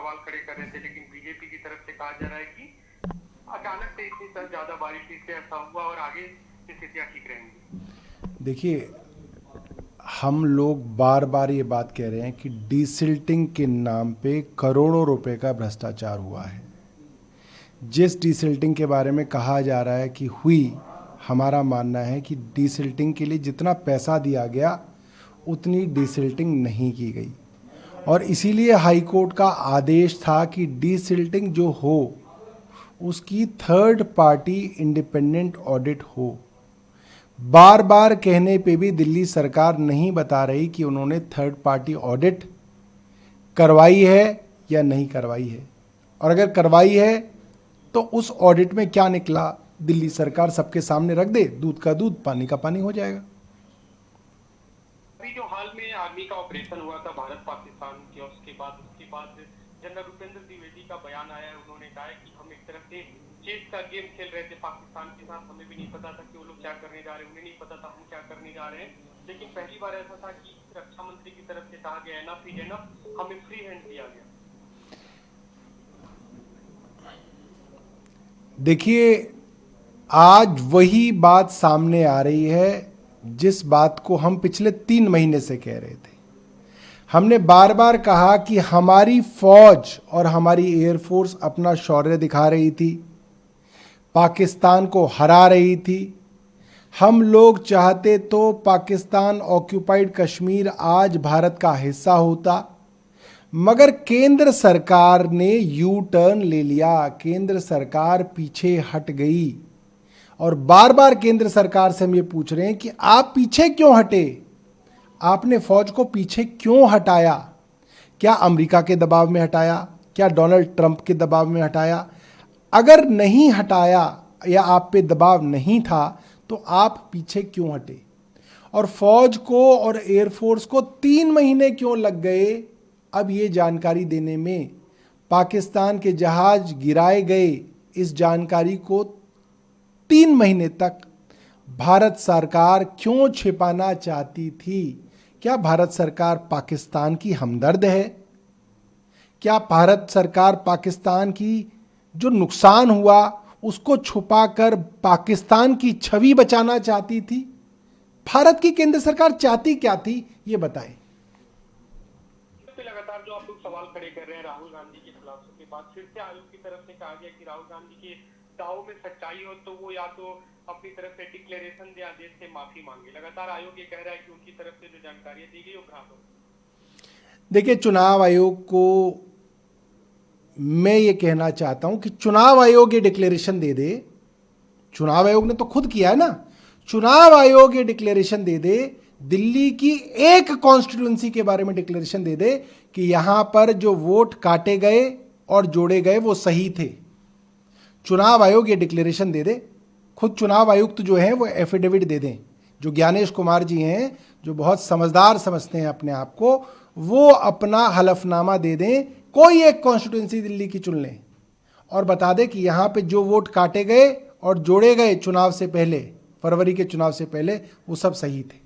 सवाल खड़े कर रहे थे, लेकिन बीजेपी की तरफ से कहा जा रहा है कि अचानक से इतनी ज्यादा बारिश से ऐसा हुआ और आगे स्थितियां ठीक रहेंगी। देखिए, हम लोग बार बार ये बात कह रहे हैं कि डीसिल्टिंग के नाम पे करोड़ों रुपए का भ्रष्टाचार हुआ है। जिस डीसिल्टिंग के बारे में कहा जा रहा है कि हुई, हमारा मानना है कि डीसिल्टिंग के लिए जितना पैसा दिया गया उतनी डीसिल्टिंग नहीं की गई, और इसीलिए हाई कोर्ट का आदेश था कि डीसिल्टिंग जो हो उसकी थर्ड पार्टी इंडिपेंडेंट ऑडिट हो। बार बार कहने पे भी दिल्ली सरकार नहीं बता रही कि उन्होंने थर्ड पार्टी ऑडिट करवाई है या नहीं करवाई है, और अगर करवाई है तो उस ऑडिट में क्या निकला दिल्ली सरकार सबके सामने रख दे। दूध का दूध, पानी का पानी हो जाएगा। अभी जो हाल में आर्मी का ऑपरेशन हुआ था भारत पाकिस्तान के, उसके बाद जनरल भूपेंद्र द्विवेदी का बयान आया है। उन्होंने कहा है कि हम एक तरह से चेस का गेम खेल रहे थे पाकिस्तान के साथ, हमें भी नहीं पता था कि वो लोग क्या करने जा रहे हैं, उन्हें नहीं पता था हम क्या करने जा रहे हैं। लेकिन पहली बार ऐसा था कि रक्षा मंत्री की तरफ से कहा गया एनफ इज एनफ, हमें फ्री हैंड दिया गया। देखिए, आज वही बात सामने आ रही है जिस बात को हम पिछले 3 महीने से कह रहे थे। हमने बार बार कहा कि हमारी फौज और हमारी एयरफोर्स अपना शौर्य दिखा रही थी, पाकिस्तान को हरा रही थी। हम लोग चाहते तो पाकिस्तान ऑक्यूपाइड कश्मीर आज भारत का हिस्सा होता, मगर केंद्र सरकार ने यू टर्न ले लिया। केंद्र सरकार पीछे हट गई, और बार बार केंद्र सरकार से हम ये पूछ रहे हैं कि आप पीछे क्यों हटे, आपने फौज को पीछे क्यों हटाया? क्या अमेरिका के दबाव में हटाया? क्या डोनाल्ड ट्रंप के दबाव में हटाया? अगर नहीं हटाया या आप पे दबाव नहीं था तो आप पीछे क्यों हटे? और फौज को और एयरफोर्स को 3 महीने क्यों लग गए अब ये जानकारी देने में? पाकिस्तान के जहाज गिराए गए, इस जानकारी को 3 महीने तक भारत सरकार क्यों छिपाना चाहती थी? क्या भारत सरकार पाकिस्तान की हमदर्द है? क्या भारत सरकार पाकिस्तान की जो नुकसान हुआ उसको छुपाकर पाकिस्तान की छवि बचाना चाहती थी? भारत की केंद्र सरकार चाहती क्या थी, ये बताएं। लगातार जो आप लोग सवाल खड़े कर रहे हैं राहुल गांधी के खुलासों के बाद, फिर से आयोग की तरफ से कहा गया कि राहुल गांधी के दावों में सच्चाई हो तो वो या तो अपनी तरफ से डिक्लेरेशन दे, आदेश से माफी मांगे। लगातार आयोग ये कह रहा है कि उनकी तरफ से जो जानकारी दी गई वो भ्रामक हो। देखिए, चुनाव आयोग को मैं ये कहना चाहता हूं कि चुनाव आयोग ये डिक्लेरेशन दे दे। चुनाव आयोग ने तो खुद किया है ना। चुनाव आयोग ये डिक्लेरेशन दे दे, दिल्ली की एक कॉन्स्टिट्यूंसी के बारे में डिक्लेरेशन दे दे कि यहां पर जो वोट काटे गए और जोड़े गए वो सही थे। चुनाव आयोग ये डिक्लेरेशन दे दे। खुद चुनाव आयुक्त जो हैं वो एफिडेविट दे दें। जो ज्ञानेश कुमार जी हैं, जो बहुत समझदार समझते हैं अपने आप को, वो अपना हलफनामा दे दें। कोई एक कॉन्स्टिट्यूंसी दिल्ली की चुन लें और बता दें कि यहां पे जो वोट काटे गए और जोड़े गए चुनाव से पहले, फरवरी के चुनाव से पहले, वो सब सही थे।